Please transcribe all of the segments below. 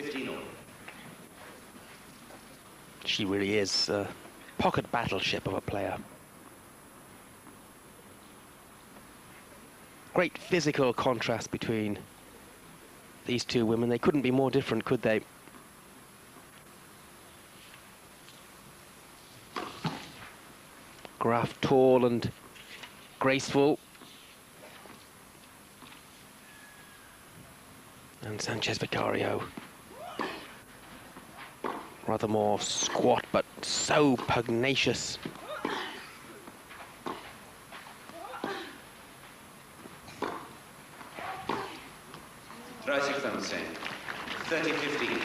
15 all. She really is a pocket battleship of a player. Great physical contrast between these two women. They couldn't be more different, could they? Graf tall and graceful. And Sanchez Vicario rather more squat, but so pugnacious. Dreißig 30-15.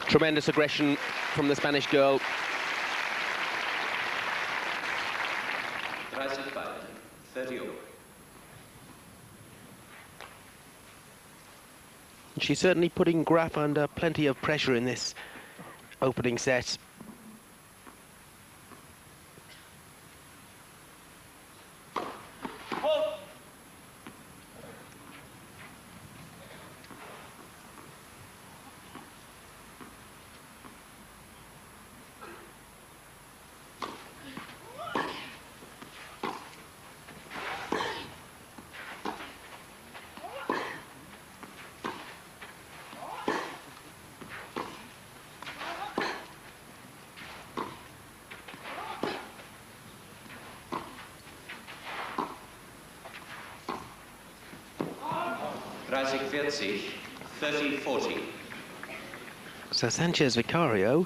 Tremendous aggression from the Spanish girl. 30 all. She's certainly putting Graf under plenty of pressure in this opening set. Dreißig 30-40. So Sanchez Vicario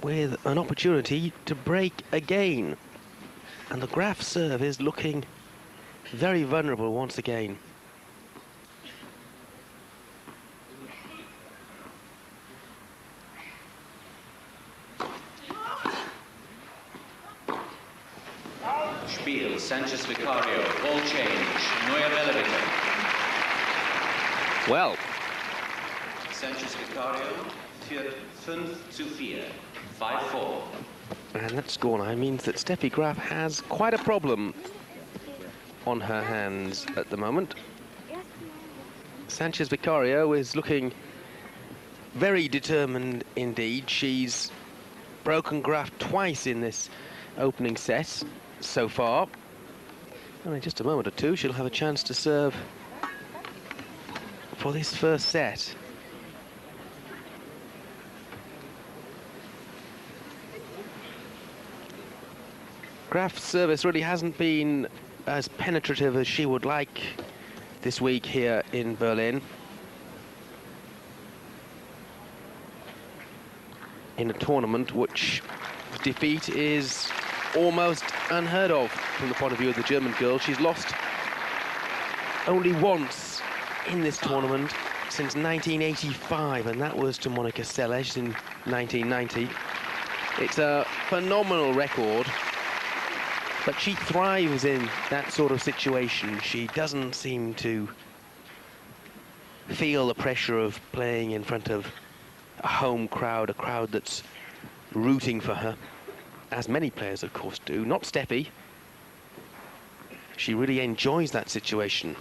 with an opportunity to break again. And the Graf serve is looking very vulnerable once again. Spiel, Sanchez Vicario, ball change, neue Bälle bitte. Well, Sanchez Vicario führt 5-4, 5-4. And that scoreline means that Steffi Graf has quite a problem on her hands at the moment. Sanchez Vicario is looking very determined indeed. She's broken Graf twice in this opening set so far. And in just a moment or two, she'll have a chance to serve for this first set. Graf's service really hasn't been as penetrative as she would like this week here in Berlin. In a tournament which defeat is almost unheard of from the point of view of the German girl. She's lost only once in this tournament since 1985, and that was to Monica Seles in 1990. It's a phenomenal record, but she thrives in that sort of situation. She doesn't seem to feel the pressure of playing in front of a home crowd, a crowd that's rooting for her, as many players, of course, do. Not Steffi. She really enjoys that situation.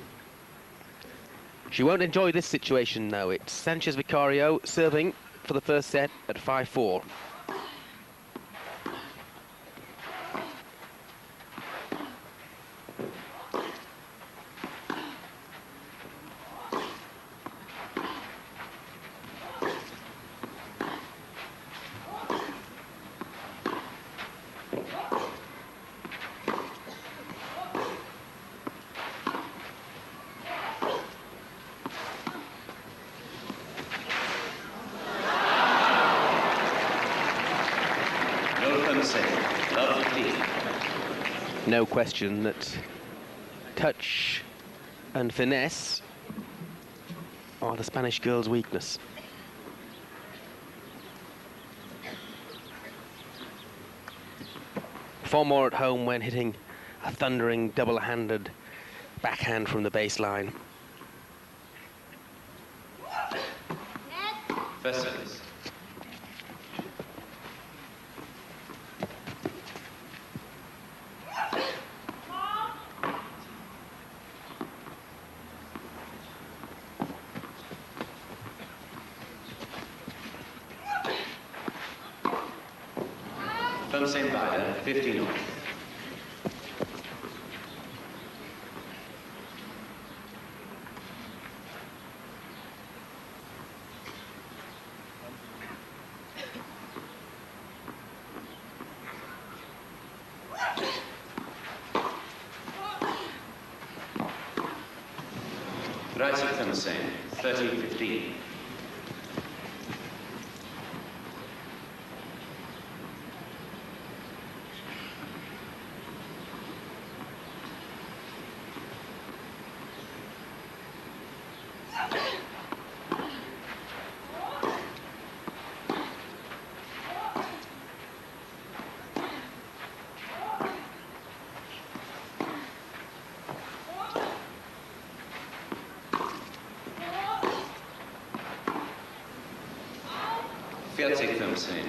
She won't enjoy this situation, though. It's Sanchez Vicario serving for the first set at 5-4. No question that touch and finesse are the Spanish girls' weakness. Far more at home when hitting a thundering double-handed backhand from the baseline. First service. From St. Vida, 15 off. Right from the same, 13-15. Fiat from same,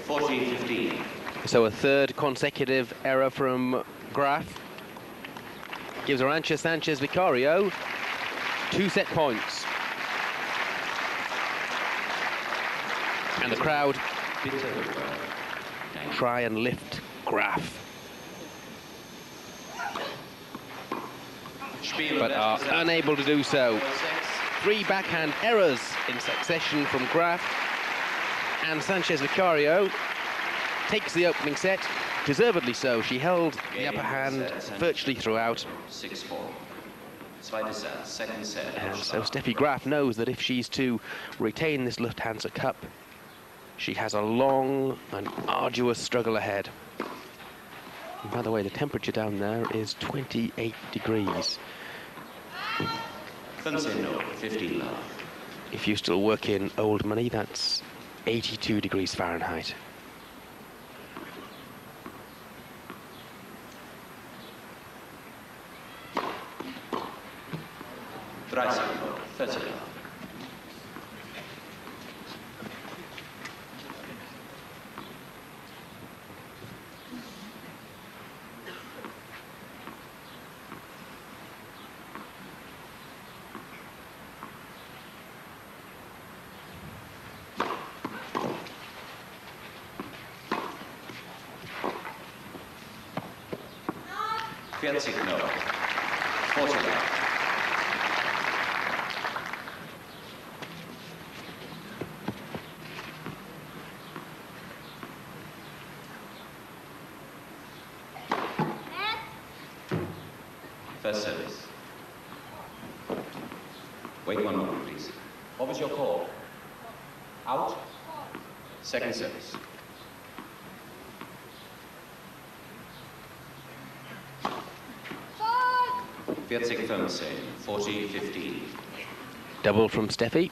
14-15. So a third consecutive error from Graf gives Arantxa Sanchez Vicario 2 set points. And the crowd try and lift Graf, but are unable to do so. 3 backhand errors in succession from Graf, and Sanchez Vicario takes the opening set, deservedly so. She held the upper hand virtually throughout. 6-4. Zweite set, second set. And so Steffi Graf knows that if she's to retain this Lufthansa Cup, she has a long and arduous struggle ahead. And by the way, the temperature down there is 28 degrees. 15 love. If you still work in old money, that's 82 degrees Fahrenheit. Right side, 30 love. No. 40 love. First service. Wait 1 moment, please. What was your call? Out? Second service. From same, 40-15. Double from Steffi.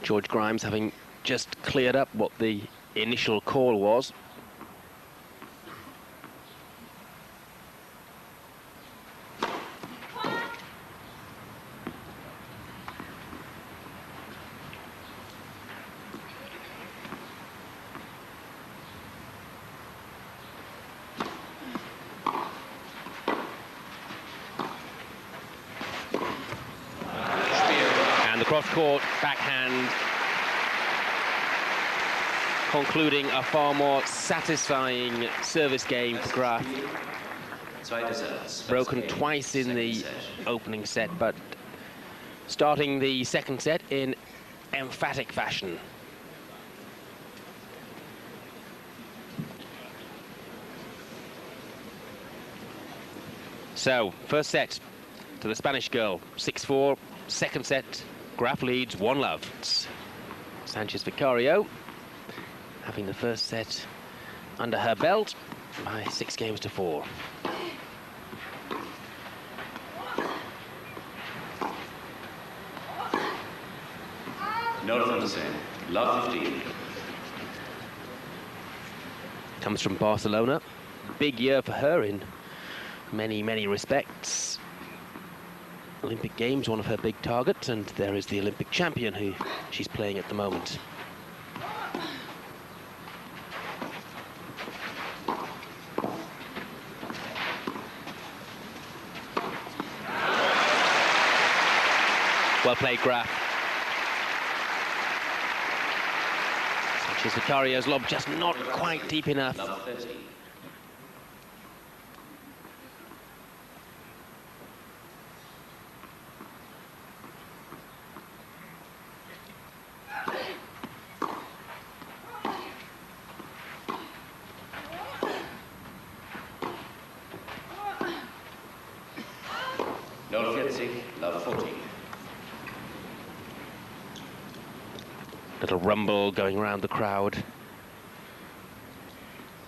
George Grimes having just cleared up what the initial call was. Cross-court backhand, concluding a far more satisfying service game for Graf. Broken twice in the opening set, but starting the second set in emphatic fashion. So, first set to the Spanish girl, 6-4, second set, Graf leads 1-love. Sanchez Vicario having the first set under her belt by 6-4. No from the same. Love 15. Comes from Barcelona. Big year for her in many, many respects. Olympic Games, one of her big targets, and there is the Olympic champion who she's playing at the moment. Well played, Graf. Sanchez Vicario's lob just not quite deep enough. Love 30. No 40. Love 40. Little rumble going around the crowd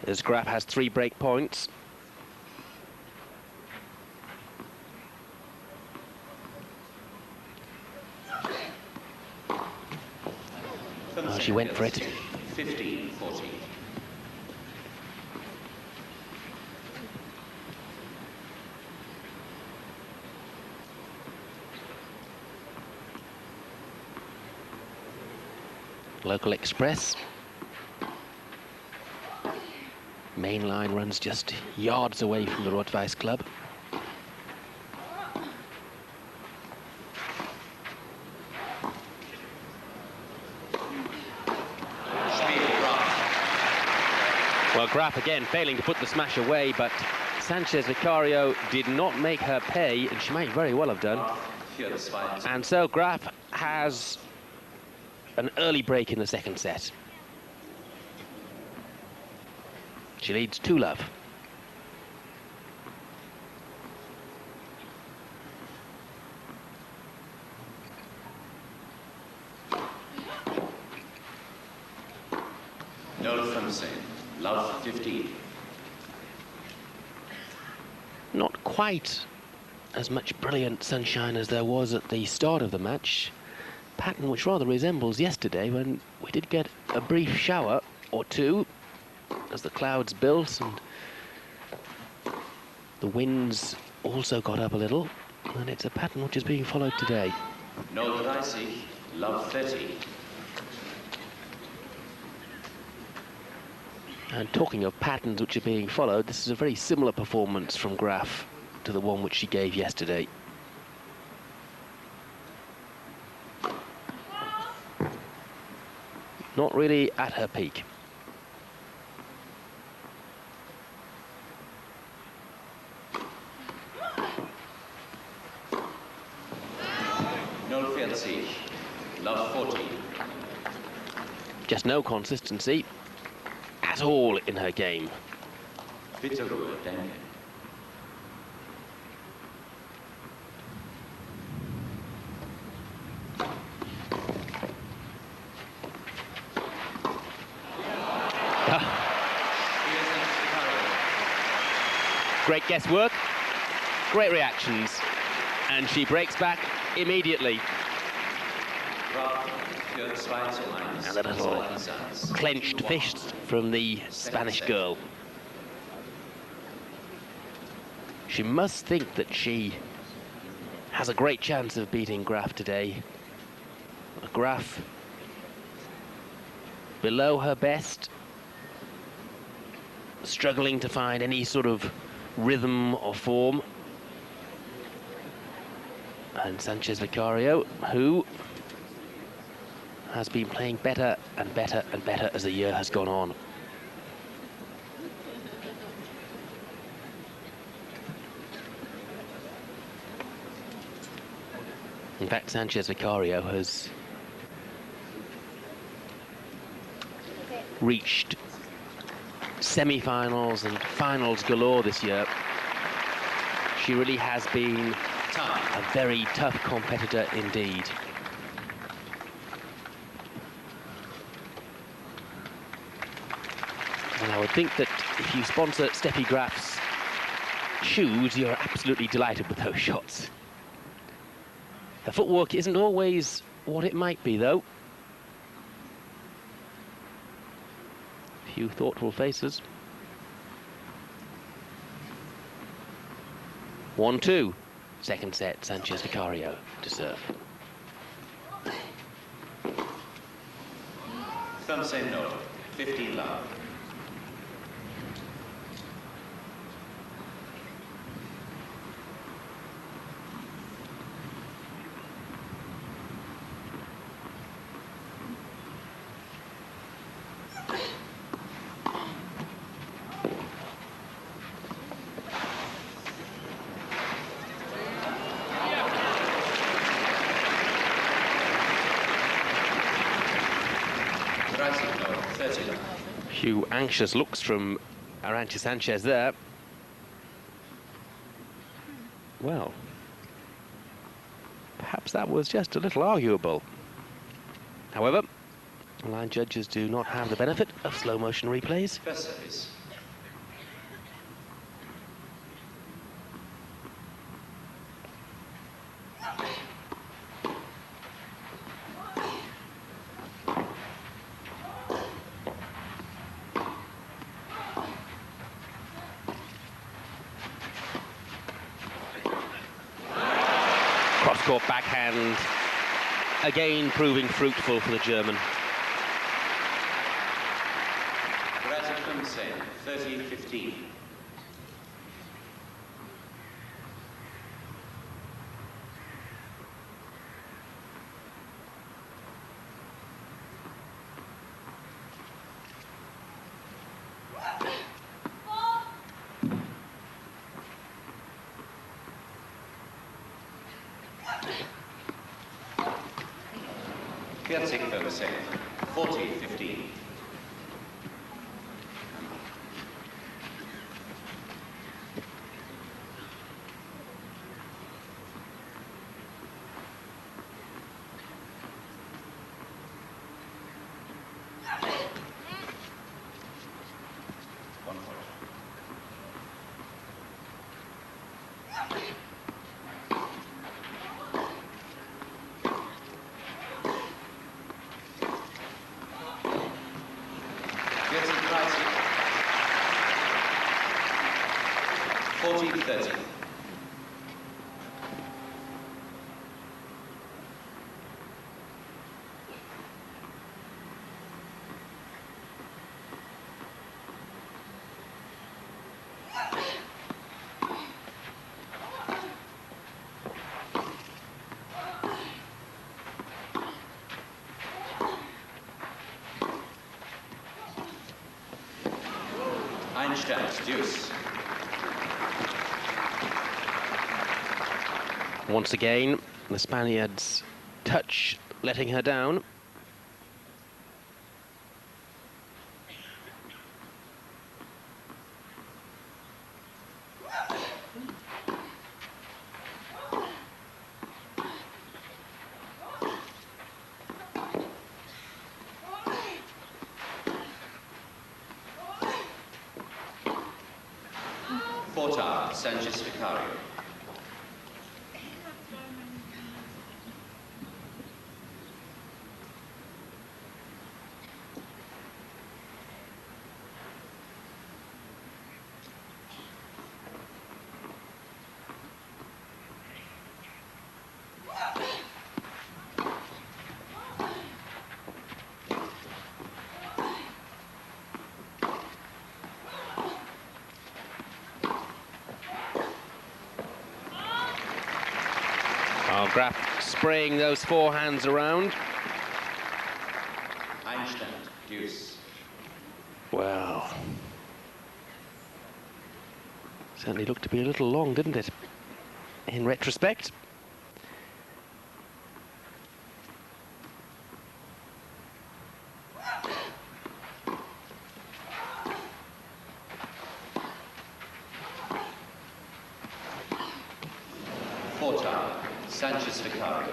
as Graf has 3 break points. Oh, she went for it. 15, 40. Local express. Main line runs just yards away from the Rot-Weiss Club. Well, Graf again failing to put the smash away, but Sanchez Vicario did not make her pay, and she might very well have done. And so Graf has an early break in the second set. She leads 2-love. No from the same. Love 15. Not quite as much brilliant sunshine as there was at the start of the match. Pattern which rather resembles yesterday when we did get a brief shower or two as the clouds built and the winds also got up a little, and it's a pattern which is being followed today. No that I see. Love 30. And talking of patterns which are being followed, this is a very similar performance from Graf to the one which she gave yesterday. Not really at her peak. No 40. Love 40. Just no consistency at all in her game. Vicario, danke. Great guesswork, great reactions, and she breaks back immediately. And a little clenched fist from the Spanish girl. She must think that she has a great chance of beating Graf today. Graf below her best, struggling to find any sort of rhythm or form. And Sanchez Vicario, who has been playing better and better and better as the year has gone on. In fact, Sanchez Vicario has reached semi-finals and finals galore this year. She really has been a very tough competitor indeed. And I would think that if you sponsor Steffi Graf's shoes, you're absolutely delighted with those shots. Her footwork isn't always what it might be, though. few thoughtful faces. 1-2. Second set, Sanchez Vicario to serve. Some say no. 15 love. Few anxious looks from Arantxa Sanchez there. Well, perhaps that was just a little arguable. However, line judges do not have the benefit of slow motion replays. First service. Cross-court backhand, again proving fruitful for the German. Graf 13-15. Piatek 40-15. Yes, 40-30. Deuce. Once again, the Spaniards touch, letting her down. Sanchez Vicario. Graf spraying those forehands around. Deuce. Well, certainly looked to be a little long, didn't it? In retrospect. Sanchez Vicario.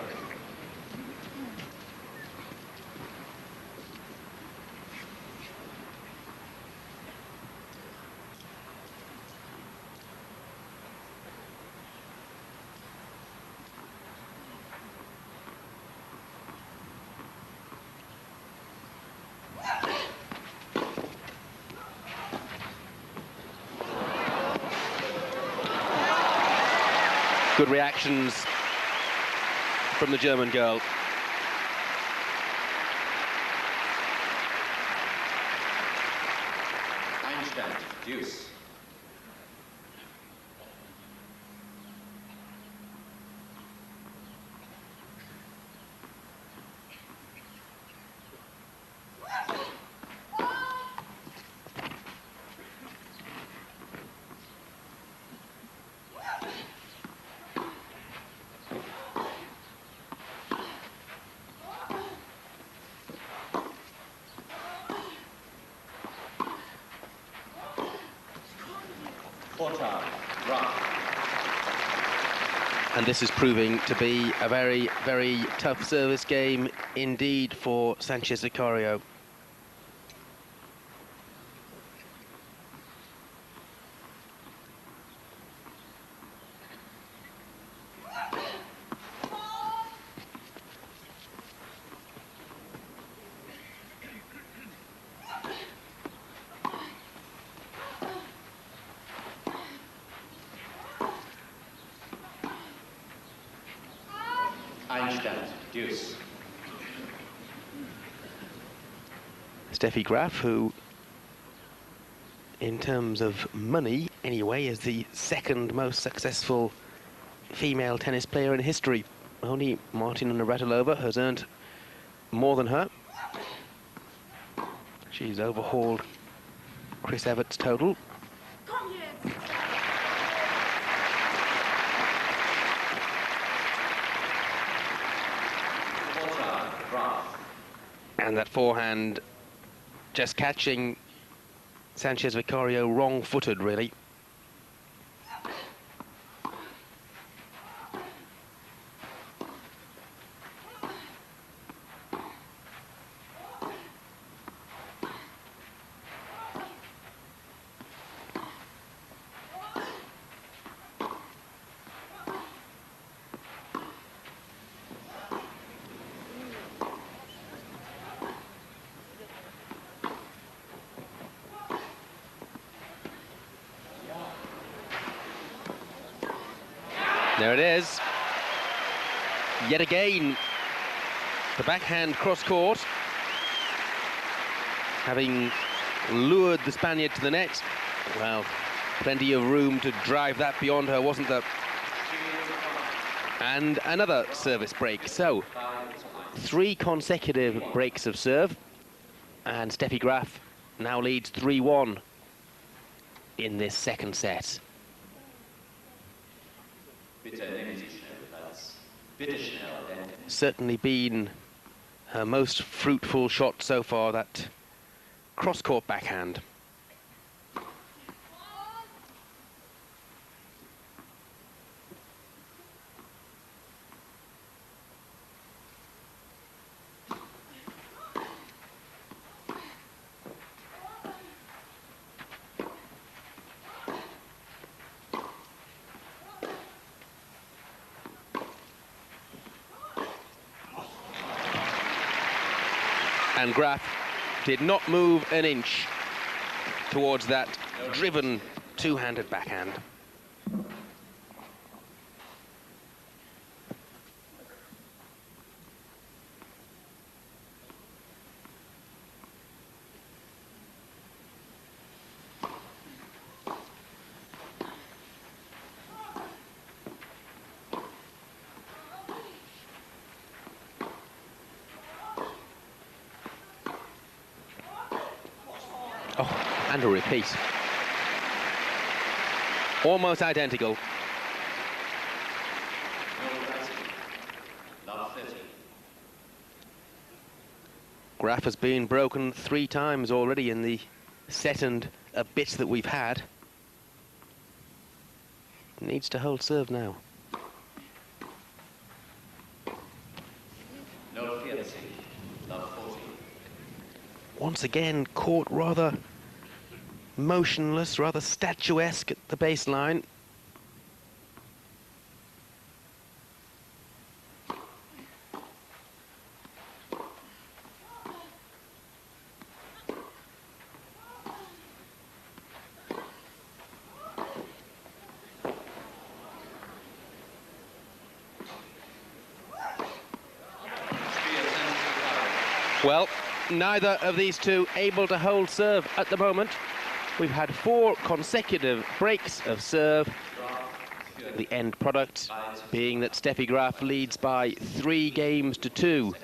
Good reactions from the German girl. Einstand, deuce. Graf. And this is proving to be a very, very tough service game indeed for Sanchez Vicario. Einstand, deuce. Steffi Graf, who, in terms of money anyway, is the second most successful female tennis player in history. Only Martina Navratilova has earned more than her. She's overhauled Chris Evert's total. And that forehand just catching Sanchez Vicario wrong-footed, really. There it is. Yet again, the backhand cross-court, having lured the Spaniard to the net. Well, plenty of room to drive that beyond her, wasn't there? And another service break. So, 3 consecutive breaks of serve, and Steffi Graf now leads 3-1 in this second set. Certainly been her most fruitful shot so far, that cross-court backhand. And Graf did not move an inch towards that driven two-handed backhand. Oh, and a repeat. Almost identical. Graf has been broken 3 times already in the set and a bit that we've had. Needs to hold serve now. Once again, caught rather motionless, rather statuesque at the baseline. Well, neither of these two able to hold serve at the moment. We've had 4 consecutive breaks of serve. The end product being that Steffi Graf leads by 3 games to 2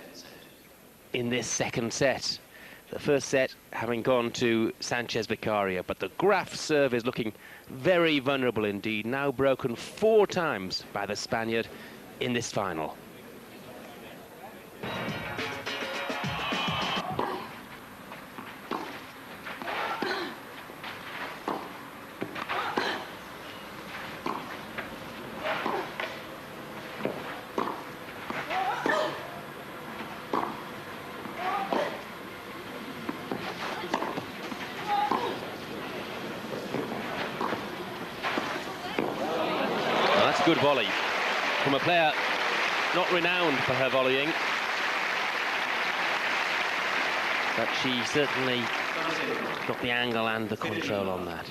in this second set. The first set having gone to Sanchez Vicario, but the Graf serve is looking very vulnerable indeed, now broken 4 times by the Spaniard in this final. Good volley from a player not renowned for her volleying, but she certainly got the angle and the control on that.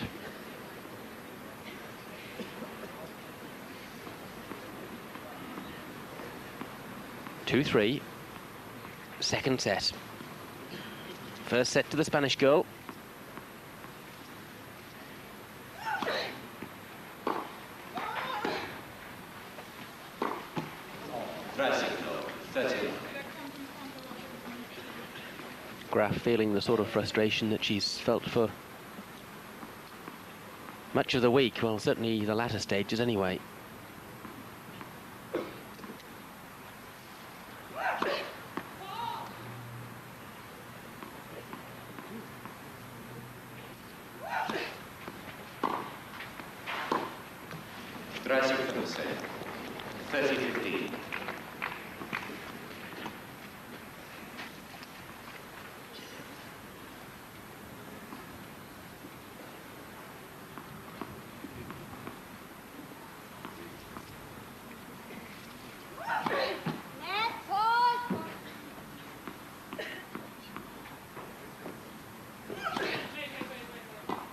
Two-three, second set. First set to the Spanish girl. Graf feeling the sort of frustration that she's felt for much of the week, well, certainly the latter stages anyway. Gracias, 30-15.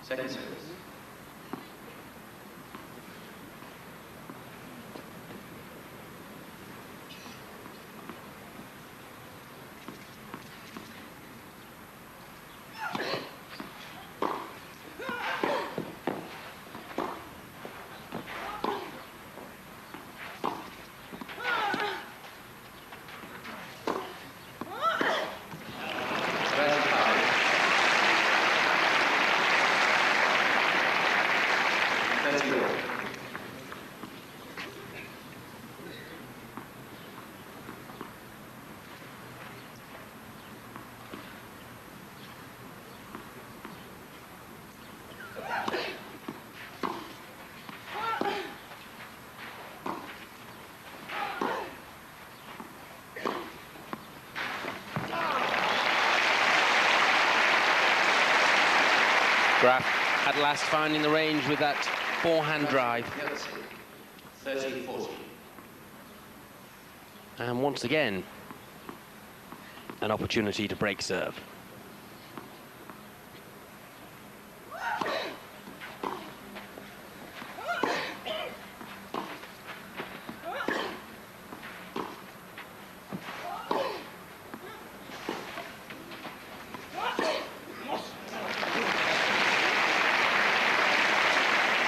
Second service. Graf at last finding the range with that forehand drive. 30-40. And once again, an opportunity to break serve.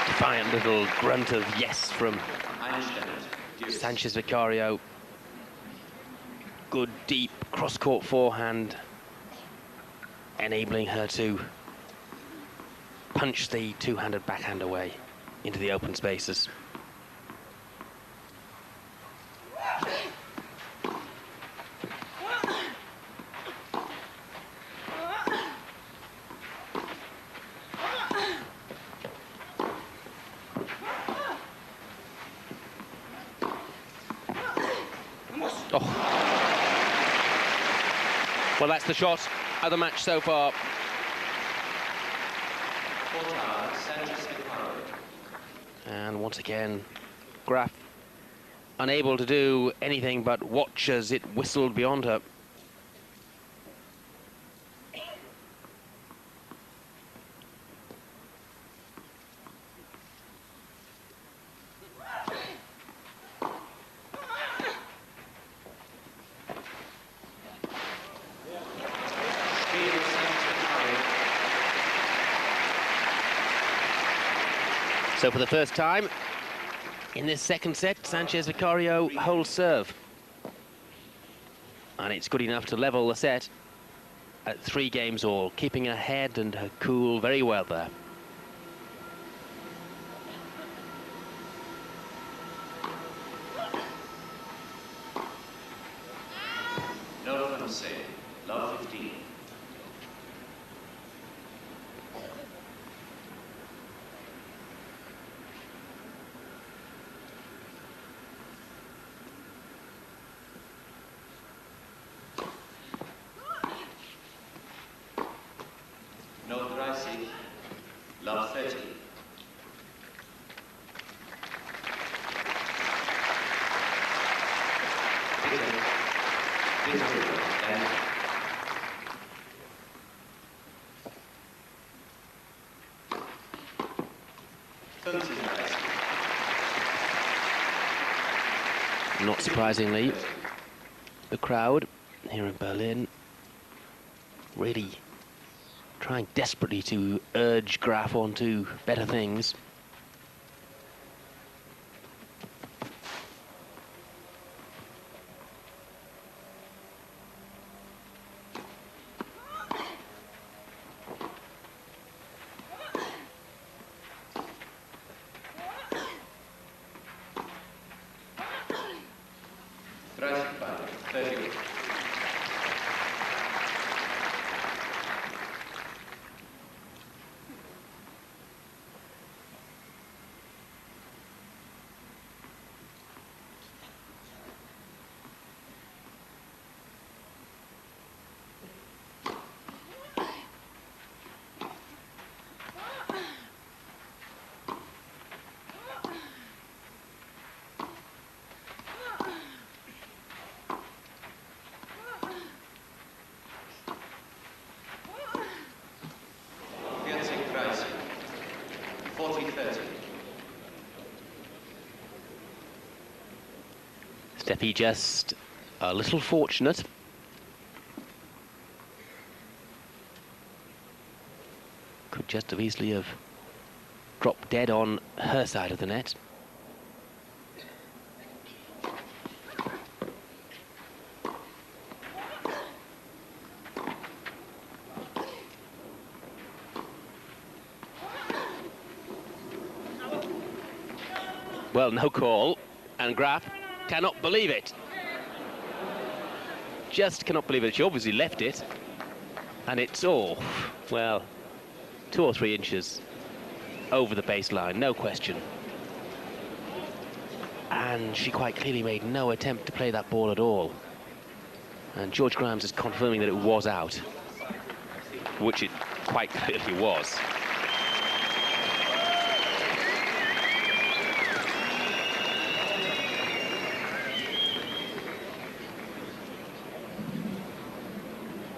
Defiant little grunt of yes from Sanchez Vicario. Good deep cross-court forehand, enabling her to punch the two-handed backhand away into the open spaces. Oh. Well, that's the shot of the match so far. And once again, Graf unable to do anything but watch as it whistled beyond her. So for the first time in this second set, Sanchez Vicario holds serve. And it's good enough to level the set at 3 games all, keeping her head and her cool very well there. No fun save. Love 15. No pricing. Love 30. Not surprisingly, the crowd here in Berlin really trying desperately to urge Graf on to better things. Steffi just a little fortunate. Could just have easily have dropped dead on her side of the net. Well, no call, and Graf cannot believe it. Just cannot believe it. She obviously left it, and it's all, well, 2 or 3 inches over the baseline, no question. And she quite clearly made no attempt to play that ball at all. And George Grimes is confirming that it was out, which it quite clearly was.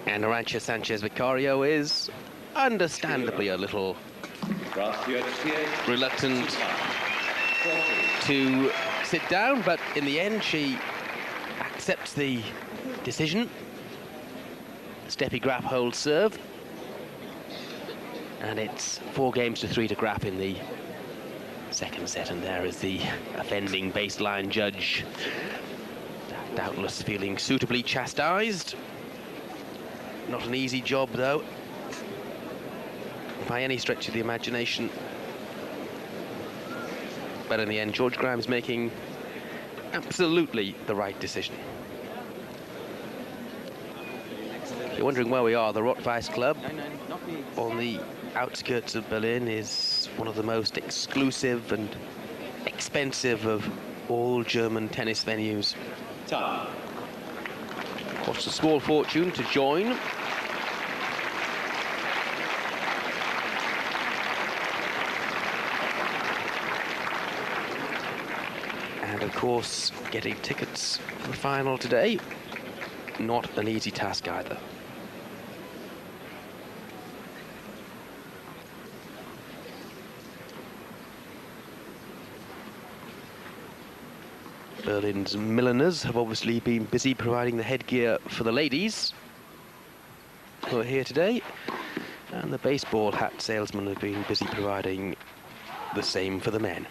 And Arantxa Sanchez Vicario is understandably a little reluctant to sit down, but in the end she accepts the decision. Steffi Graf holds serve, and it's 4 games to 3 to Graf in the second set, and there is the offending baseline judge, doubtless feeling suitably chastised. Not an easy job, though, by any stretch of the imagination. But in the end, George Grimes making absolutely the right decision. If you're wondering where we are, the Rot-Weiss Club on the outskirts of Berlin is one of the most exclusive and expensive of all German tennis venues. Costs a small fortune to join. And of course, getting tickets for the final today, not an easy task either. Berlin's milliners have obviously been busy providing the headgear for the ladies who are here today, and the baseball hat salesmen have been busy providing the same for the men.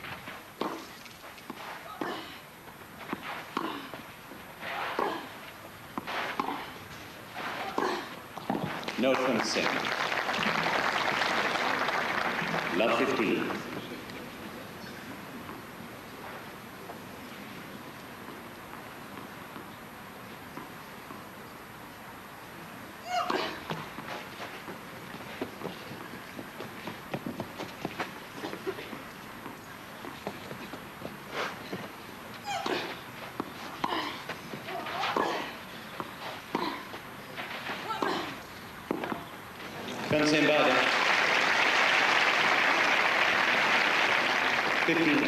No consent. Love 15. Consent by 15.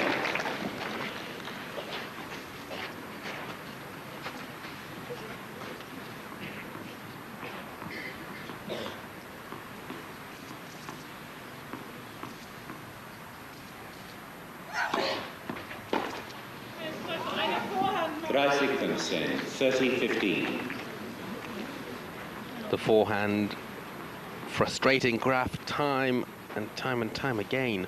Consent 30-15. The forehand frustrating Graf time and time again.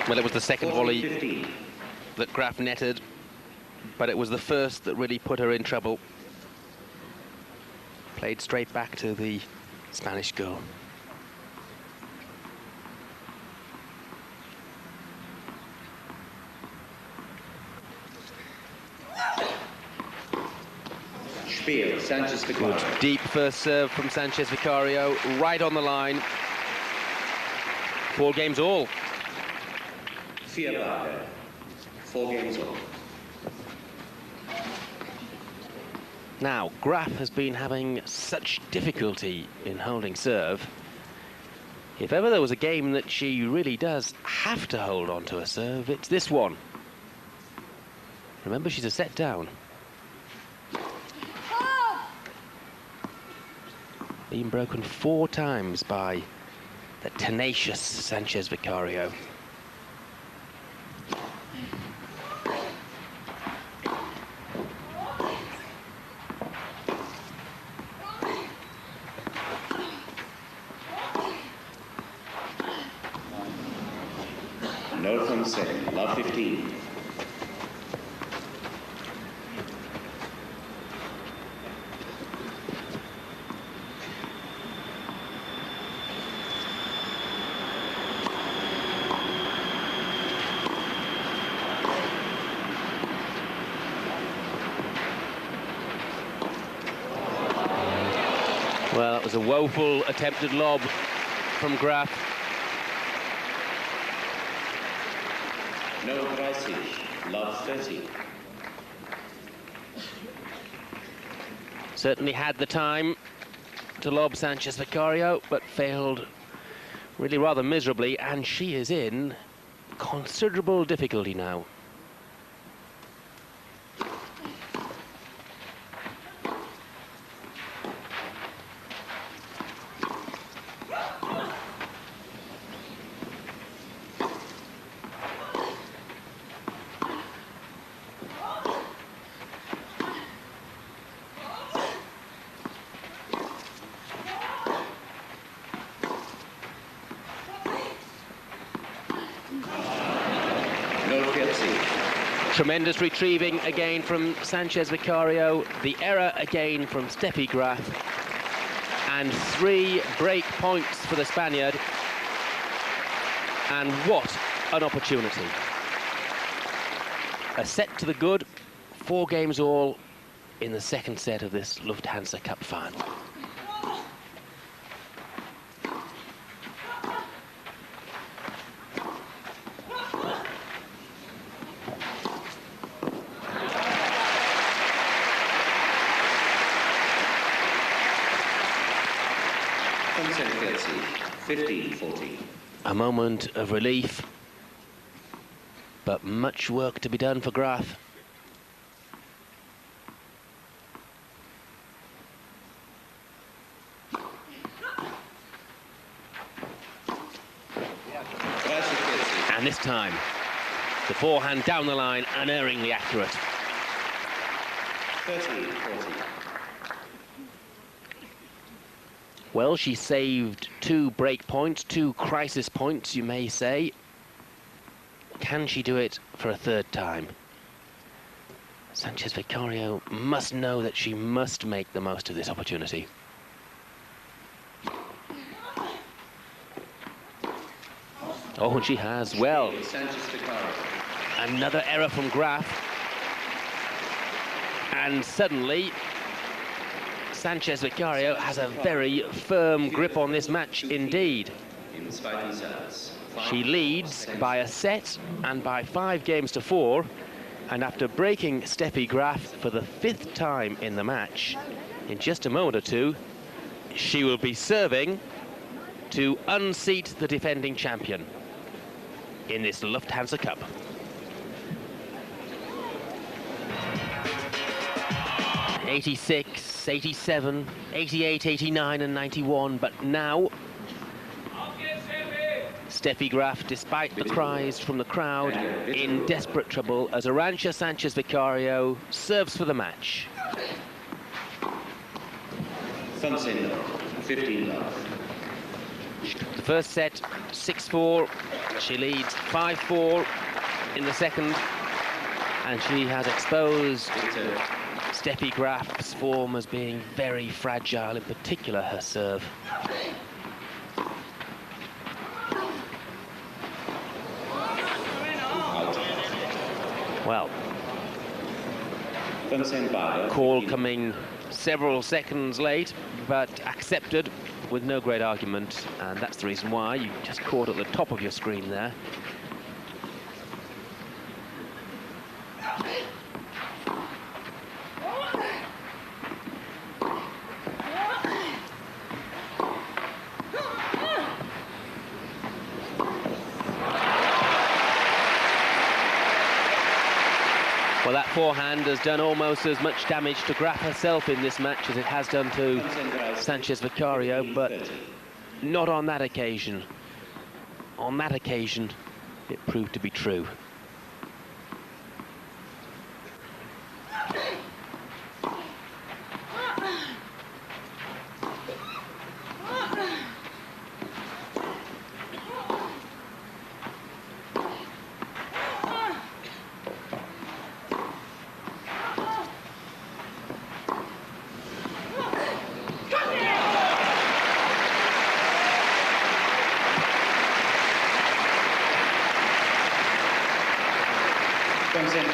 Well, it was the second volley that Graf netted, but it was the first that really put her in trouble. Played straight back to the Spanish girl. Spiel, Sanchez Vicario. Good deep first serve from Sanchez Vicario, right on the line. 4 games all. 4 games all. Now, Graf has been having such difficulty in holding serve. If ever there was a game that she really does have to hold on to a serve, it's this one. Remember, she's a set down. Been broken 4 times by the tenacious Sanchez Vicario. No consent, love 15. Well, it was a woeful attempted lob from Graf. No crisis, love 30. Certainly had the time to lob Sanchez Vicario, but failed really rather miserably, and she is in considerable difficulty now. Tremendous retrieving again from Sanchez Vicario, the error again from Steffi Graf, and 3 break points for the Spaniard. And what an opportunity. A set to the good, 4 games all in the second set of this Lufthansa Cup final. Sanchez, 15-14. A moment of relief, but much work to be done for Graf. And this time, the forehand down the line, unerringly accurate. 13-14. Well, she saved 2 break points, 2 crisis points, you may say. Can she do it for a 3rd time? Sanchez Vicario must know that she must make the most of this opportunity. Oh, and she has. Well, another error from Graf. And suddenly, Sanchez Vicario has a very firm grip on this match indeed. She leads by a set and by 5 games to 4, and after breaking Steffi Graf for the 5th time in the match, in just a moment or two, she will be serving to unseat the defending champion in this Lufthansa Cup. '86, '87, '88, '89 and '91, but now Steffi Graf, despite the cries from the crowd, in desperate trouble as Arantxa Sanchez Vicario serves for the match. 15 love. The first set, 6-4. She leads 5-4 in the second, and she has exposed Steffi Graf's form as being very fragile, in particular her serve. Well, call coming several seconds late, but accepted with no great argument, and that's the reason why you just caught at the top of your screen there. Well, that forehand has done almost as much damage to Graf herself in this match as it has done to Sanchez Vicario, but not on that occasion. On that occasion, it proved to be true.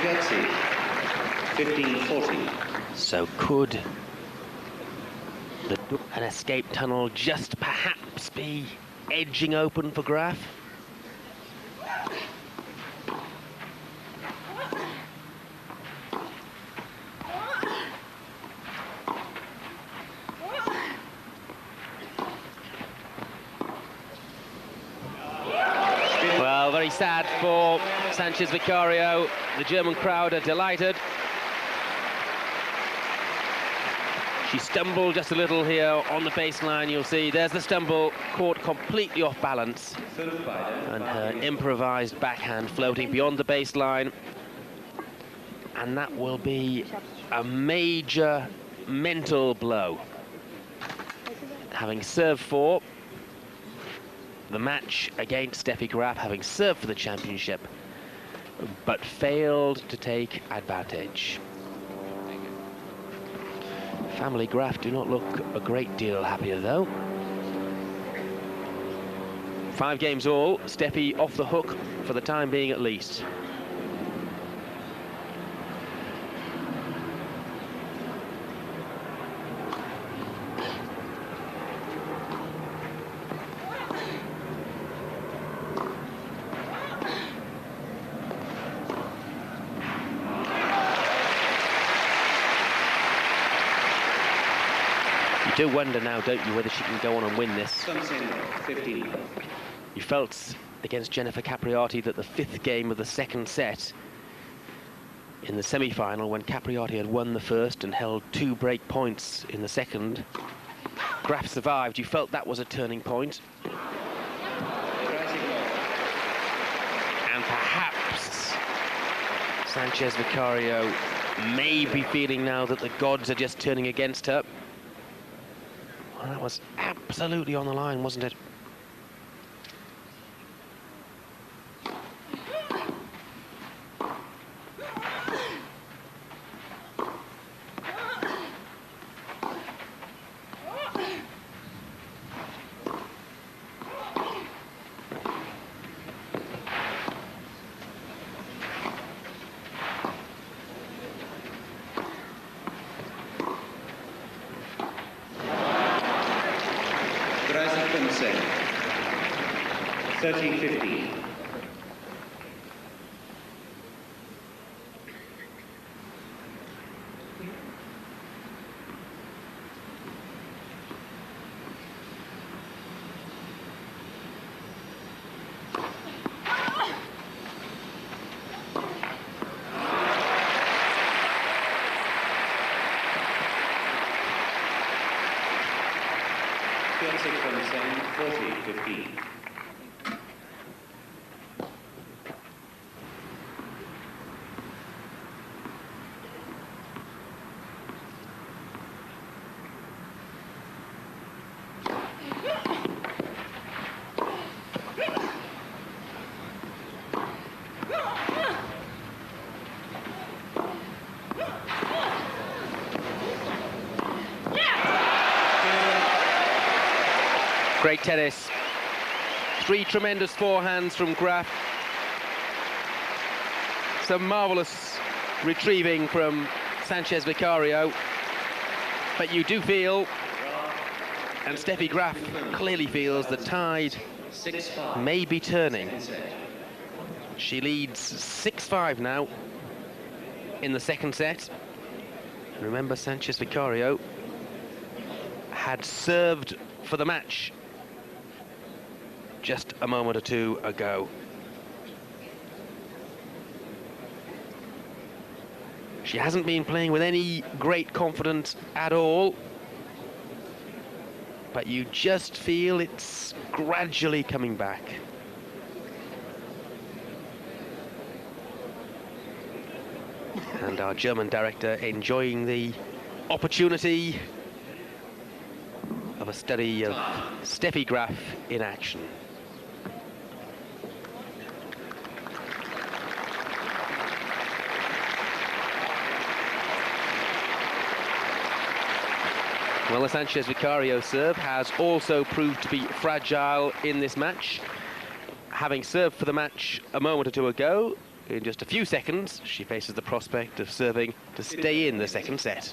Sanchez, 15-14. So could an escape tunnel just perhaps be edging open for Graf? Well, very sad for Sanchez Vicario. The German crowd are delighted. She stumbled just a little here on the baseline, you'll see. There's the stumble, caught completely off balance. And her improvised backhand floating beyond the baseline. And that will be a major mental blow. Having served for the match against Steffi Graf, having served for the championship, but failed to take advantage. Family Graf do not look a great deal happier, though. 5 games all, Steffi off the hook for the time being at least. You do wonder now, don't you, whether she can go on and win this. 15. You felt against Jennifer Capriati that the 5th game of the second set in the semi-final, when Capriati had won the first and held 2 break points in the second, Graf survived. You felt that was a turning point. And perhaps Sanchez Vicario may be feeling now that the gods are just turning against her. Well, that was absolutely on the line, wasn't it? Graf 13-15. From 40-15. Great tennis. 3 tremendous forehands from Graf. Some marvellous retrieving from Sanchez Vicario. But you do feel, and Steffi Graf clearly feels, the tide may be turning. She leads 6-5 now in the second set. And remember, Sanchez Vicario had served for the match just a moment or two ago. She hasn't been playing with any great confidence at all, but you just feel it's gradually coming back. And our German director enjoying the opportunity of a study of Steffi Graf in action. Well, the Sanchez Vicario serve has also proved to be fragile in this match. Having served for the match a moment or two ago, in just a few seconds, she faces the prospect of serving to stay in the second set.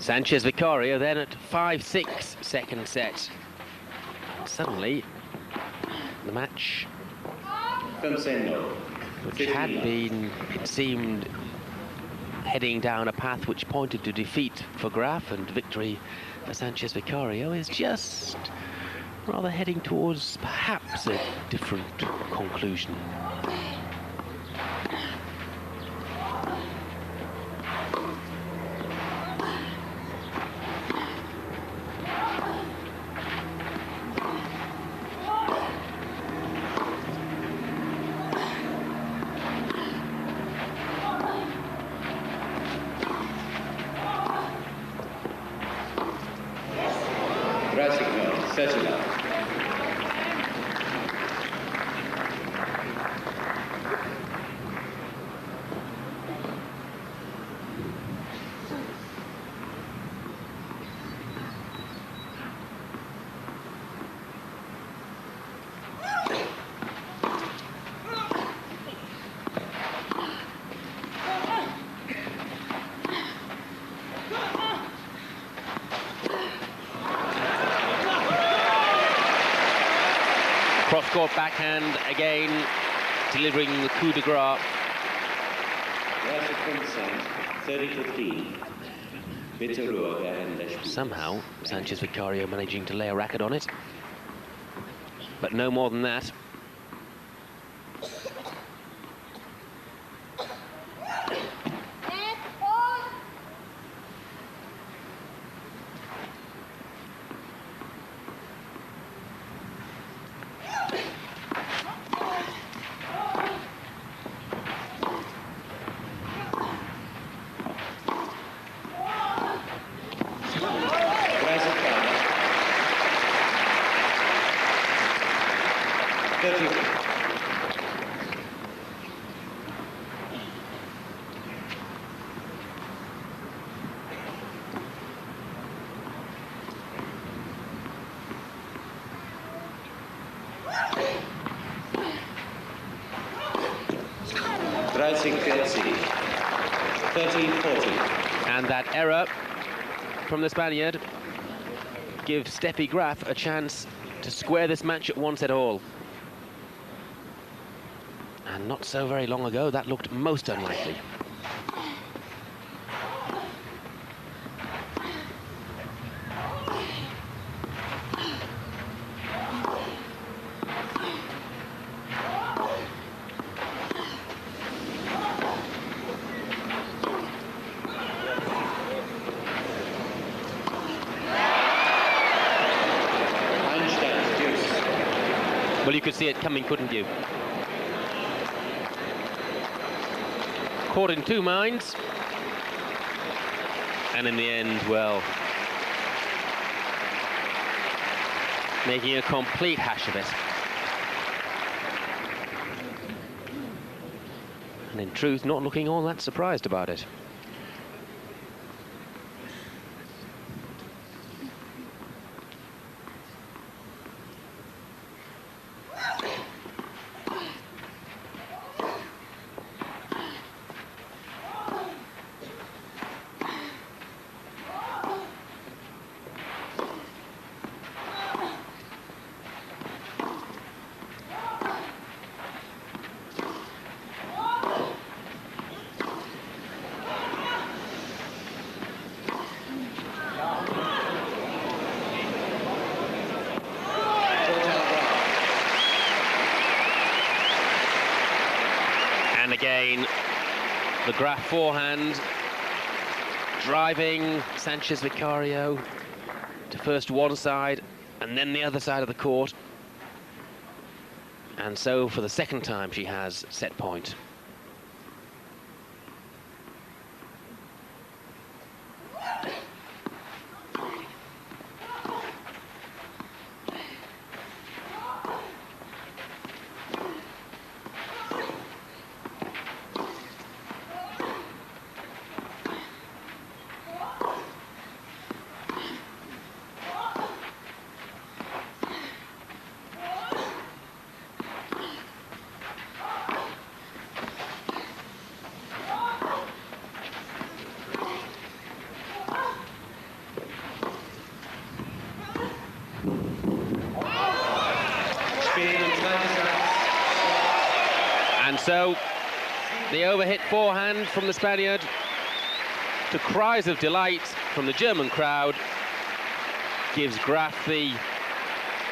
Sanchez Vicario then at 5-6 second set. Suddenly, the match, which had been, it seemed, heading down a path which pointed to defeat for Graf and victory for Sanchez Vicario, is just rather heading towards perhaps a different conclusion. Cross-court backhand again, delivering the coup de grace. Somehow, Sanchez Vicario managing to lay a racket on it. But no more than that. And that error from the Spaniard gives Steffi Graf a chance to square this match at 1-all. And not so very long ago, that looked most unlikely. Well, you could see it coming, couldn't you? Caught in two minds. And in the end, well, making a complete hash of it. And in truth, not looking all that surprised about it. And again, the Graf forehand driving Sanchez Vicario to first one side and then the other side of the court. And so for the second time she has set point. And so, the overhit forehand from the Spaniard, to cries of delight from the German crowd, gives Graf the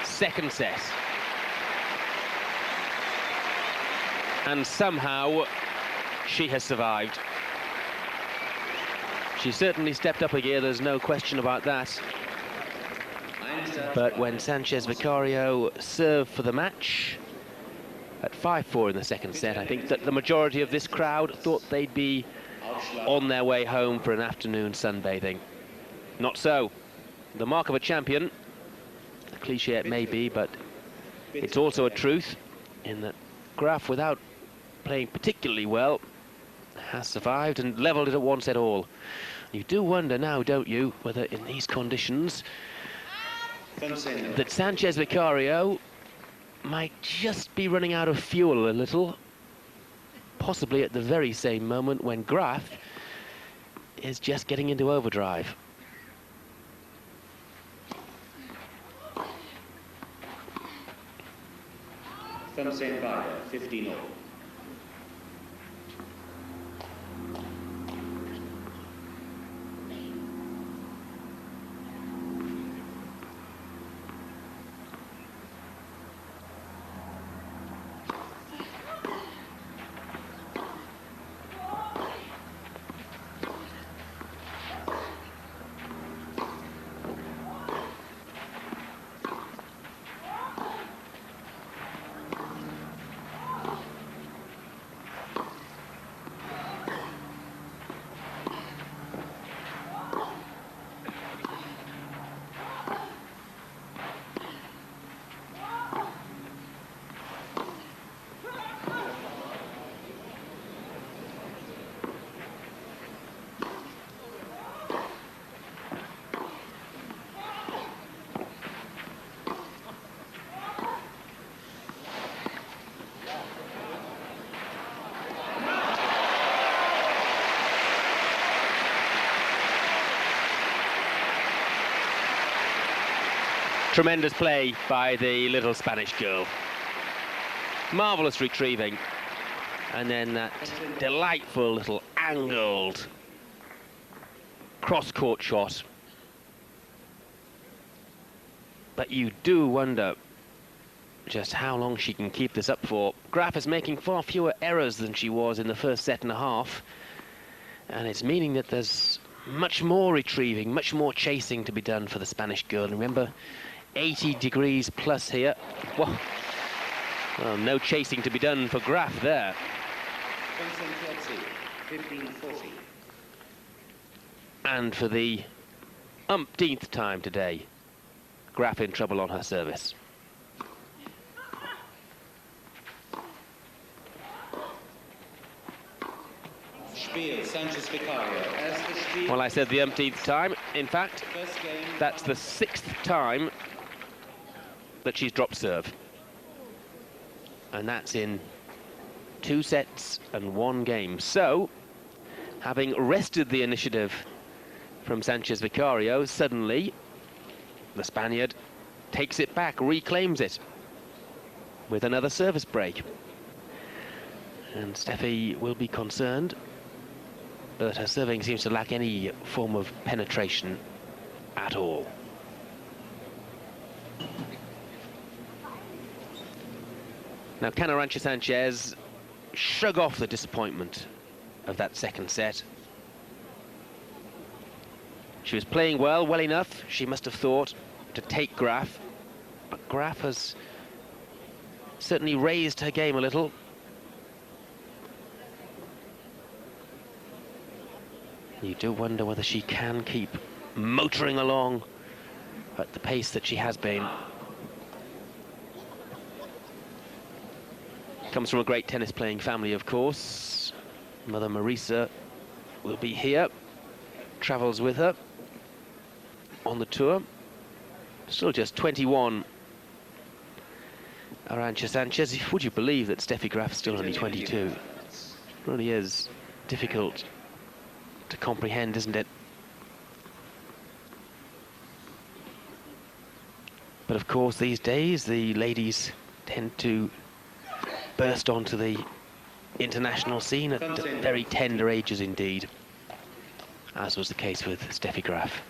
second set. And somehow, she has survived. She certainly stepped up a gear, there's no question about that. But when Sanchez Vicario served for the match, at 5-4 in the second set, I think that the majority of this crowd thought they'd be on their way home for an afternoon sunbathing. Not so. The mark of a champion, a cliche it may be, but it's also a truth in that Graf, without playing particularly well, has survived and levelled it at 1-all. You do wonder now, don't you, whether in these conditions that Sanchez Vicario might just be running out of fuel a little, possibly at the very same moment when Graf is just getting into overdrive. From St. 15-all. Tremendous play by the little Spanish girl. Marvellous retrieving. And then that delightful little angled cross-court shot. But you do wonder just how long she can keep this up for. Graf is making far fewer errors than she was in the first set and a half. And it's meaning that there's much more retrieving, much more chasing to be done for the Spanish girl. And remember, 80 degrees plus here. Well, no chasing to be done for Graf there. 15-40. And for the umpteenth time today, Graf in trouble on her service. Spiel, Sanchez, Vicario. As the Spiel. Well, I said the umpteenth time. In fact, that's the 6th time that she's dropped serve. And that's in 2 sets and 1 game. So, having wrested the initiative from Sanchez Vicario, suddenly the Spaniard takes it back, reclaims it with another service break. And Steffi will be concerned, but her serving seems to lack any form of penetration at all. Now, can Arantxa Sanchez shrug off the disappointment of that second set? She was playing well enough, she must have thought, to take Graf. But Graf has certainly raised her game a little. You do wonder whether she can keep motoring along at the pace that she has been. Comes from a great tennis-playing family, of course. Mother Marisa will be here, travels with her on the tour. Still just 21. Arantxa Sanchez. Would you believe that Steffi Graf is still only 22? It really is difficult to comprehend, isn't it? But of course, these days, the ladies tend to burst onto the international scene at very tender ages indeed, as was the case with Steffi Graf.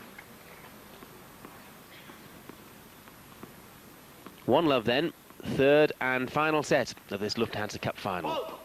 1-love then, 3rd and final set of this Lufthansa Cup final.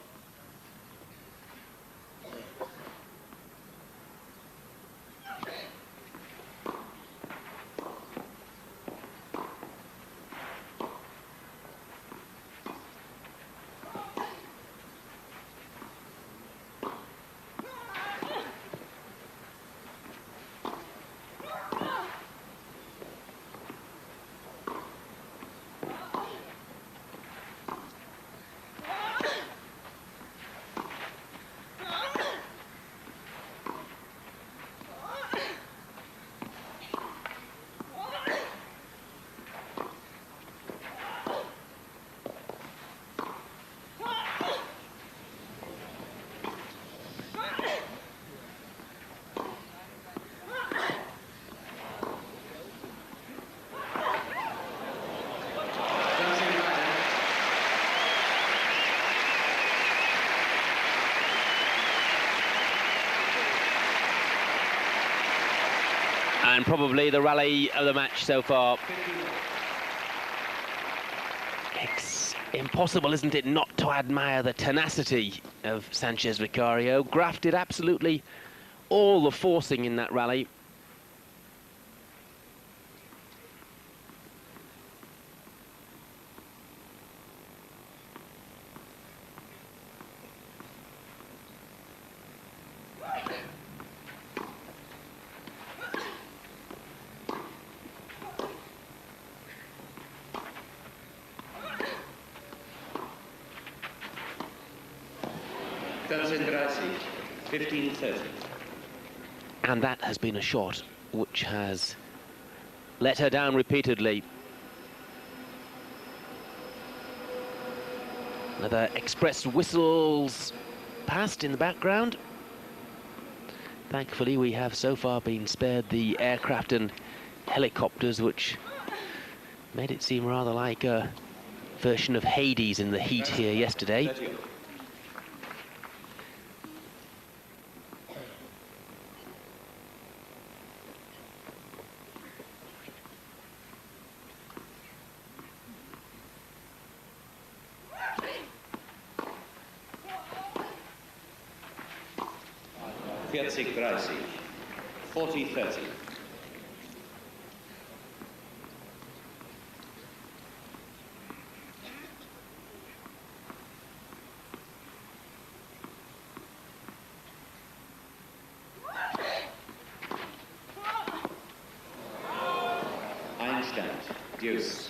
And probably the rally of the match so far. It's impossible, isn't it, not to admire the tenacity of Sanchez Vicario. Graf did absolutely all the forcing in that rally. Concentrasi, 15-30. And that has been a shot which has let her down repeatedly. Another express whistles past in the background. Thankfully, we have so far been spared the aircraft and helicopters which Made it seem rather like a version of Hades in the heat here yesterday. 30. Vierzig, 30. 40, 30. Einstand, deuce.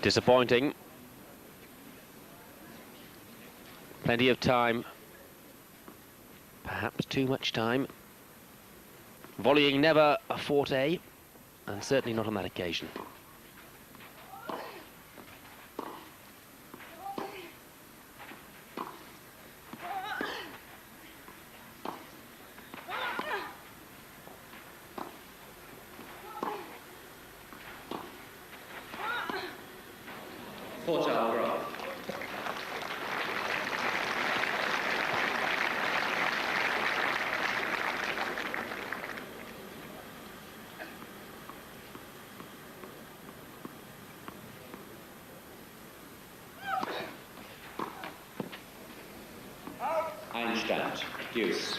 Disappointing. Plenty of time. Perhaps too much time. Volleying never a forte, and certainly not on that occasion. Vorteil, Graf. Einstand, deuce.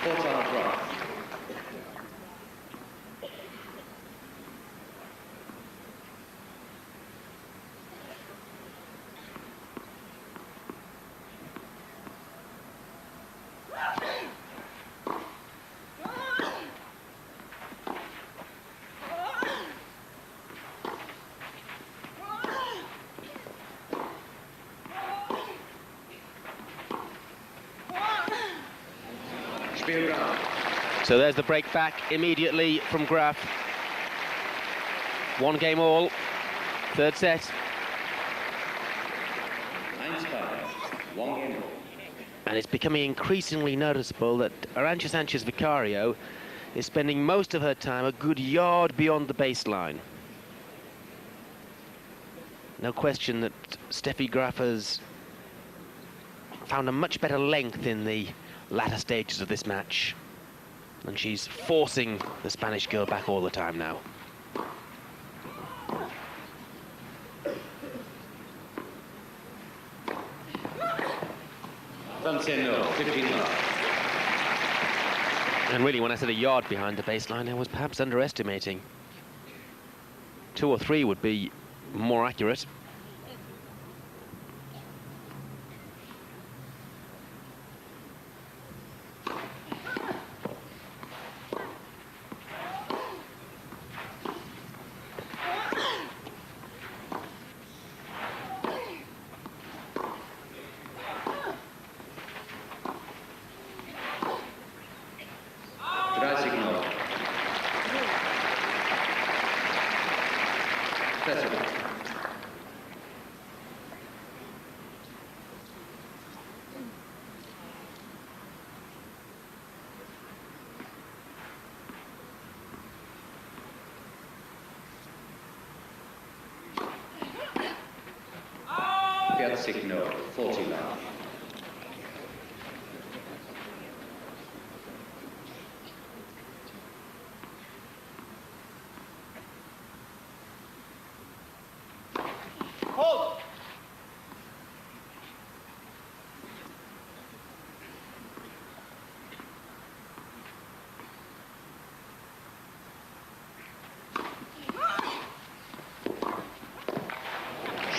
Vorteil, Graf. Spiel, Graf. So there's the break back immediately from Graf. One game all. Third set. 1-2, one game all. And it's becoming increasingly noticeable that Arantxa Sanchez Vicario is spending most of her time a good yard beyond the baseline. No question that Steffi Graf has found a much better length in the latter stages of this match. And she's forcing the Spanish girl back all the time now. And really, when I said a yard behind the baseline, I was perhaps underestimating. 2 or 3 would be more accurate. Signal 40 love. Hold.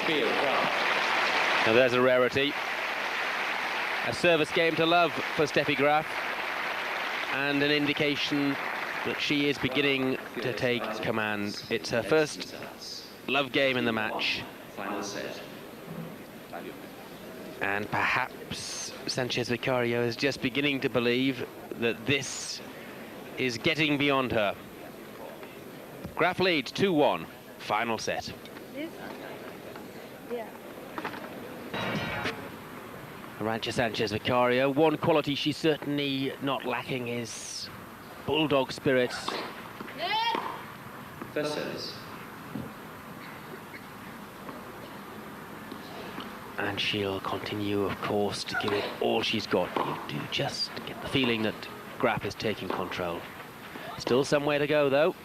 Spiel, Graf. Now there's a rarity. A service game to love for Steffi Graf. And an indication but she is beginning to take command. It's her first love game in the match. Final set. And perhaps Sanchez Vicario is just beginning to believe that this is getting beyond her. Graf leads 2-1, final set. This? Yeah. Arantxa Sanchez Vicario, one quality she's certainly not lacking is bulldog spirit. First service. And she'll continue, of course, to give it all she's got. You do just get the feeling that Graf is taking control. Still some way to go, though.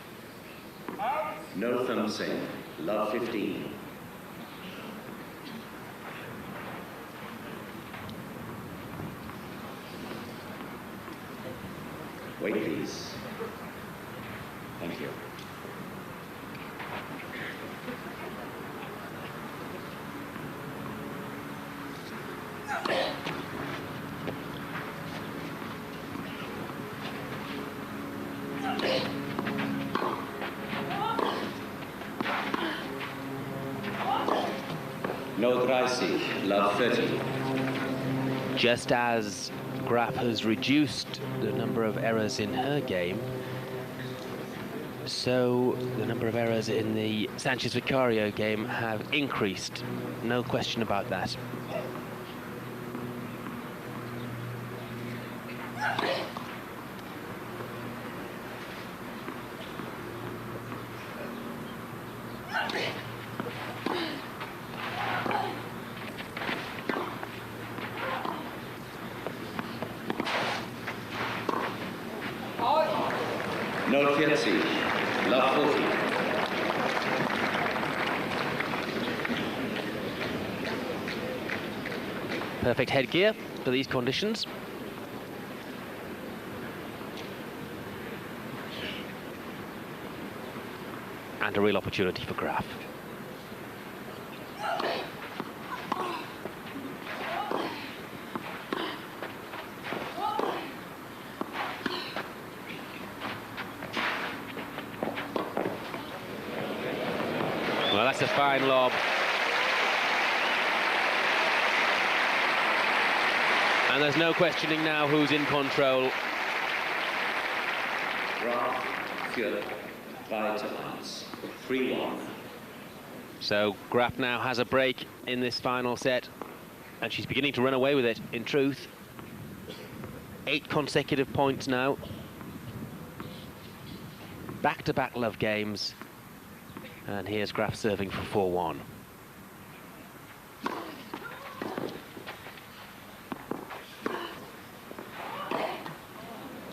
No thumbs in. Love 15. Wait, please. Thank you. No 30, love 30. Just as Graf has reduced the number of errors in her game, so the number of errors in the Sanchez Vicario game have increased. No question about that. No 40, love 40. Perfect headgear for these conditions. And a real opportunity for Graf. Well, that's a fine lob. And there's no questioning now who's in control. Graf führt 3-1. 3-1. So Graf now has a break in this final set, and she's beginning to run away with it, in truth. 8 consecutive points now. Back-to-back love games. And here's Graf serving for 4-1.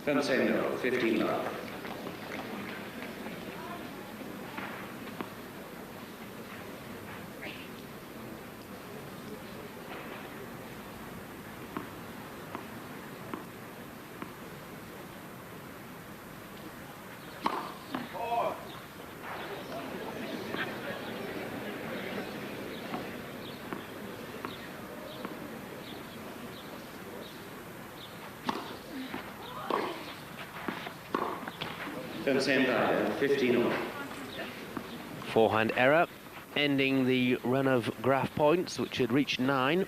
No, 15 love. Beide, 15 all. Forehand error, ending the run of Graf points, which had reached 9.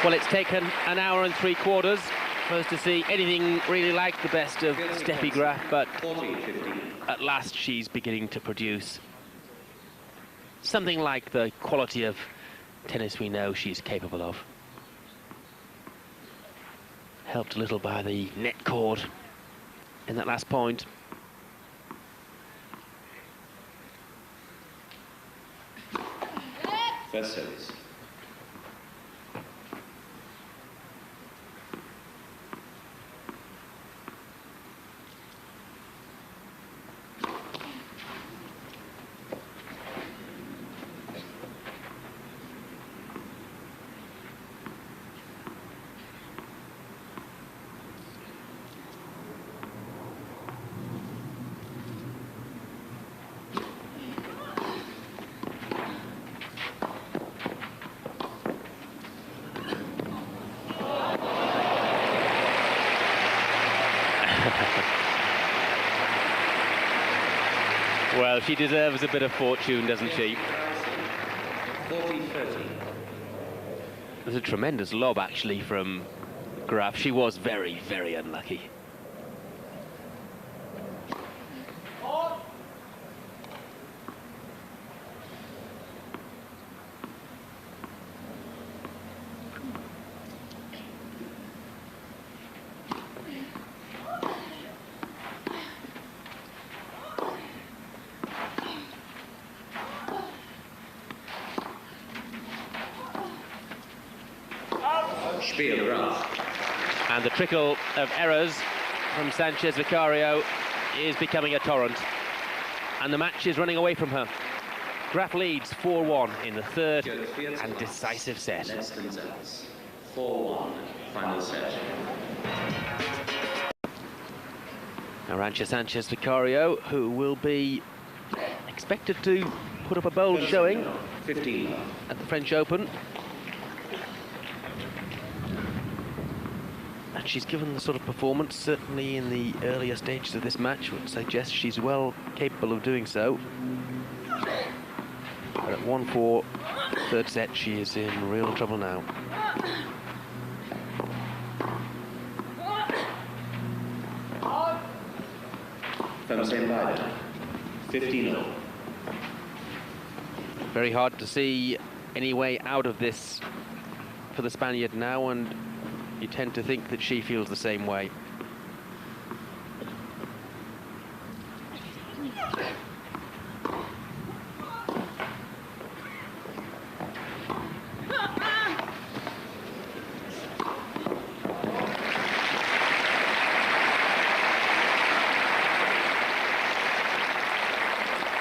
Well, it's taken an hour and 3/4 for us to see anything really like the best of Steffi Graf, but 40-15. at last she's beginning to produce something like the quality of tennis we know she's capable of. Helped a little by the net cord in that last point. First service. Well, she deserves a bit of fortune, doesn't she? 40-30. There's a tremendous lob, actually, from Graf. She was very, very unlucky. Spiel, Graf. And the trickle of errors from Sanchez Vicario is becoming a torrent. And the match is running away from her. Graf leads 4-1 in the third and decisive set. Less than zealous. 4-1, final set. Arantxa Sanchez Vicario, who will be expected to put up a bold showing 15. at the French Open. And she's given the sort of performance, certainly in the earlier stages of this match, which suggests she's well capable of doing so. But at 1-4, third set, she is in real trouble now. From St. Biden. 15-0. Very hard to see any way out of this for the Spaniard now, and you tend to think that she feels the same way.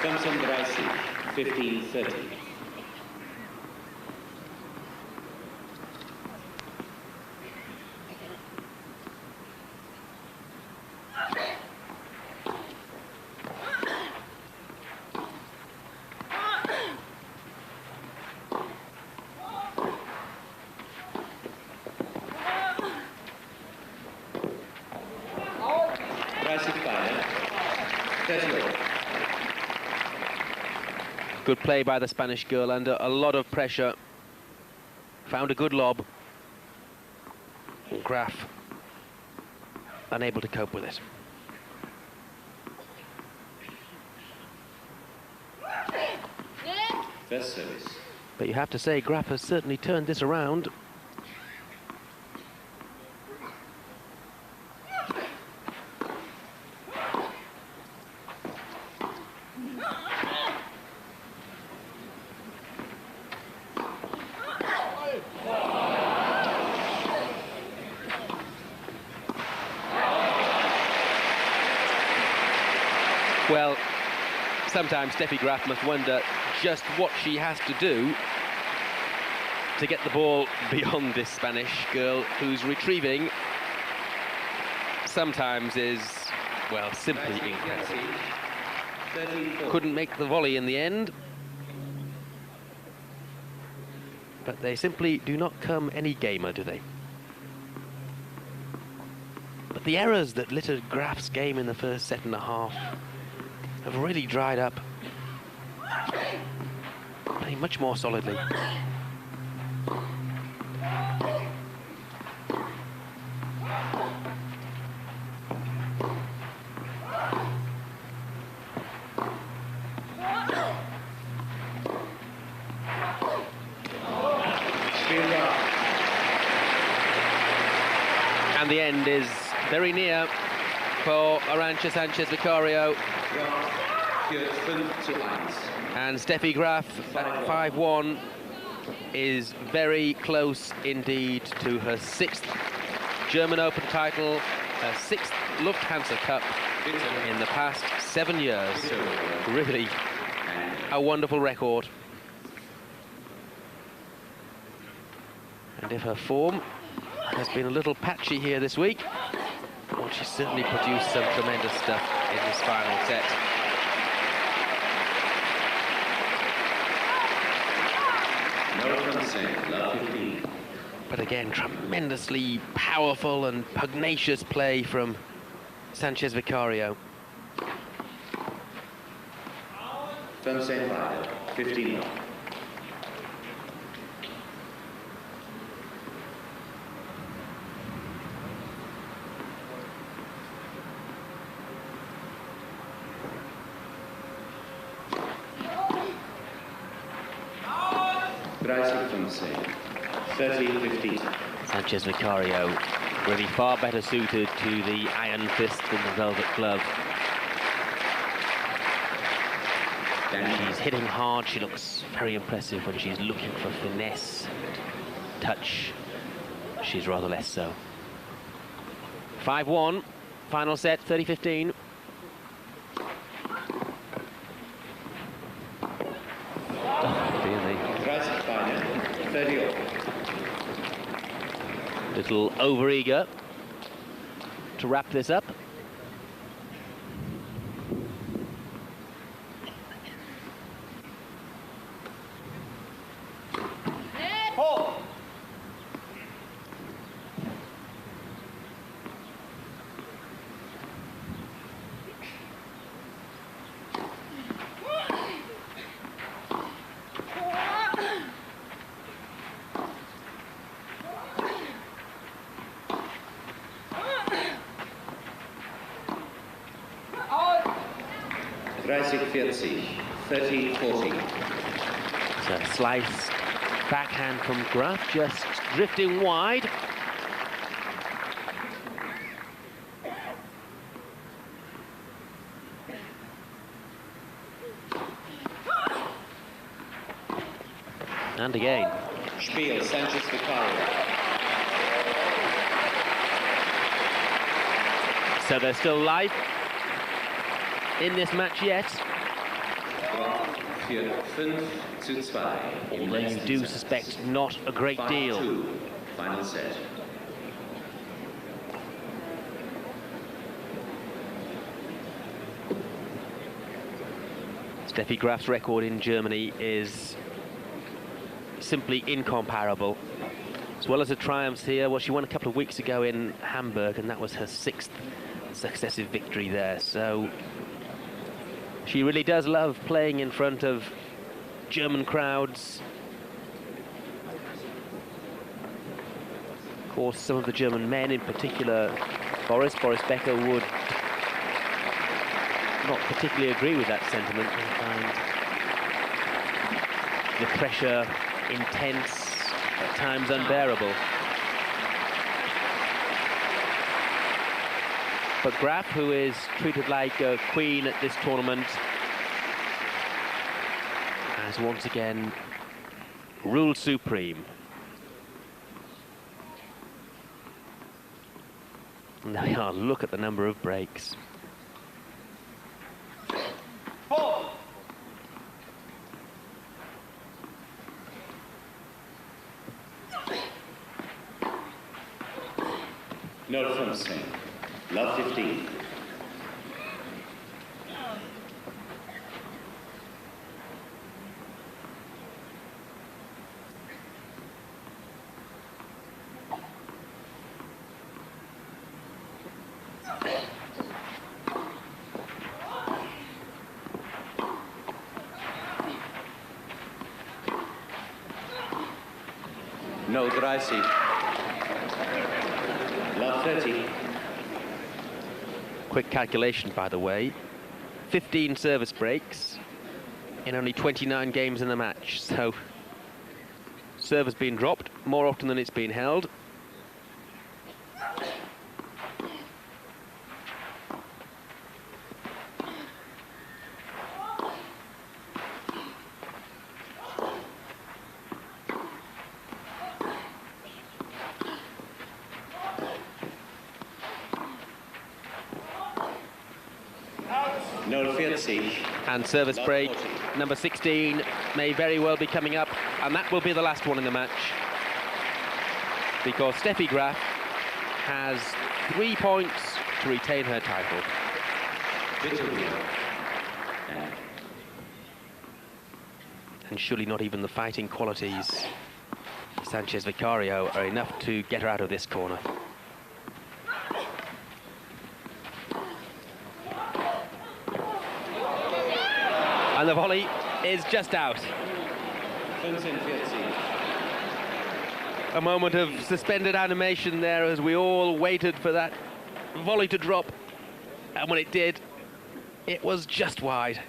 Thompson Gracie, 15-30. Gracie Fire, 30-0. Good play by the Spanish girl under a lot of pressure. Found a good lob. Graf unable to cope with it. First service. But you have to say, Graf has certainly turned this around. Well, sometimes Steffi Graf must wonder just what she has to do to get the ball beyond this Spanish girl, whose retrieving sometimes is, well, simply incredible. Couldn't make the volley in the end, but they simply do not come any gamer, do they? But the errors that littered Graf's game in the first set and a half have really dried up. Playing much more solidly. the end is very near for Arantxa Sanchez Vicario. And Steffi Graf at 5-1 is very close indeed to her 6th German Open title, her 6th Lufthansa Cup in the past 7 years. Really a wonderful record. And if her form has been a little patchy here this week, well, she's certainly produced some tremendous stuff in this final set. But again, tremendously powerful and pugnacious play from Sanchez Vicario. 15. Sanchez Vicario really far better suited to the iron fist than the velvet glove. She's hitting hard, she looks very impressive when she's looking for finesse and touch. She's rather less so. 5-1, final set, 30-15. Little overeager to wrap this up. So a slice backhand from Graf, just drifting wide. And again. Spiel, Sanchez Vicario. So they're still live in this match yet. Although you do suspect not a great deal. Final set. Steffi Graf's record in Germany is simply incomparable. As well as her triumphs here, well, she won a couple of weeks ago in Hamburg, and that was her 6th successive victory there. So she really does love playing in front of German crowds. Of course, some of the German men, in particular Boris Becker, would not particularly agree with that sentiment and find the pressure intense, at times unbearable. But Graf, who is treated like a queen at this tournament, has once again ruled supreme. And there we are, look at the number of breaks. No from Spain. Love 15. No 30. Love 30. Quick calculation, by the way. 15 service breaks in only 29 games in the match. So serve has been dropped more often than it's been held. 040. And service Lot break 40. number 16 may very well be coming up, and that will be the last one in the match, because Steffi Graf has 3 points to retain her title. Vicario. And surely not even the fighting qualities of Sanchez Vicario are enough to get her out of this corner. And the volley is just out. 45. A moment of suspended animation there as we all waited for that volley to drop. And when it did, it was just wide.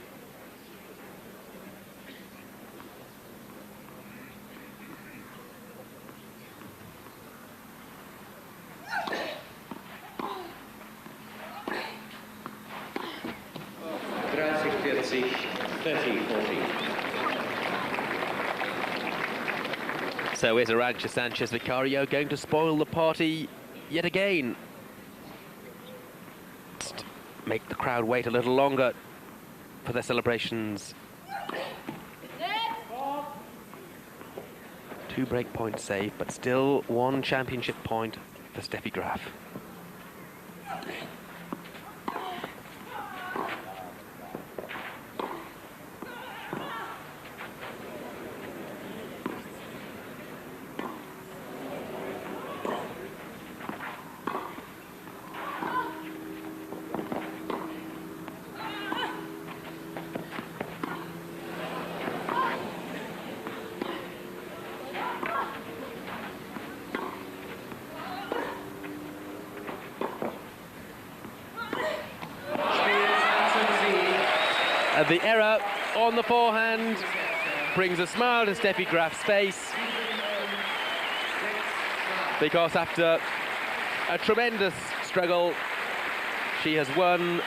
Graf 40. 30-40. So is Arantxa Sanchez Vicario going to spoil the party yet again? Just make the crowd wait a little longer for their celebrations. 2 break points saved, but still 1 championship point for Steffi Graf. The error on the forehand brings a smile to Steffi Graf's face, because after a tremendous struggle, she has won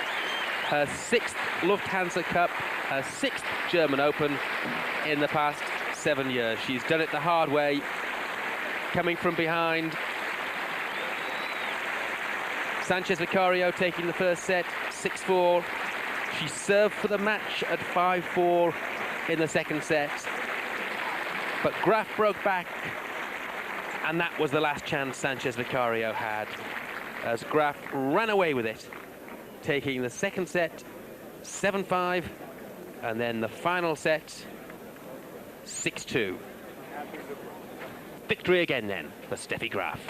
her 6th Lufthansa Cup, her 6th German Open in the past 7 years. She's done it the hard way, coming from behind. Sanchez Vicario taking the first set, 6-4. She served for the match at 5-4 in the second set, but Graf broke back, and that was the last chance Sanchez Vicario had, as Graf ran away with it, taking the second set 7-5, and then the final set 6-2. Victory again then for Steffi Graf.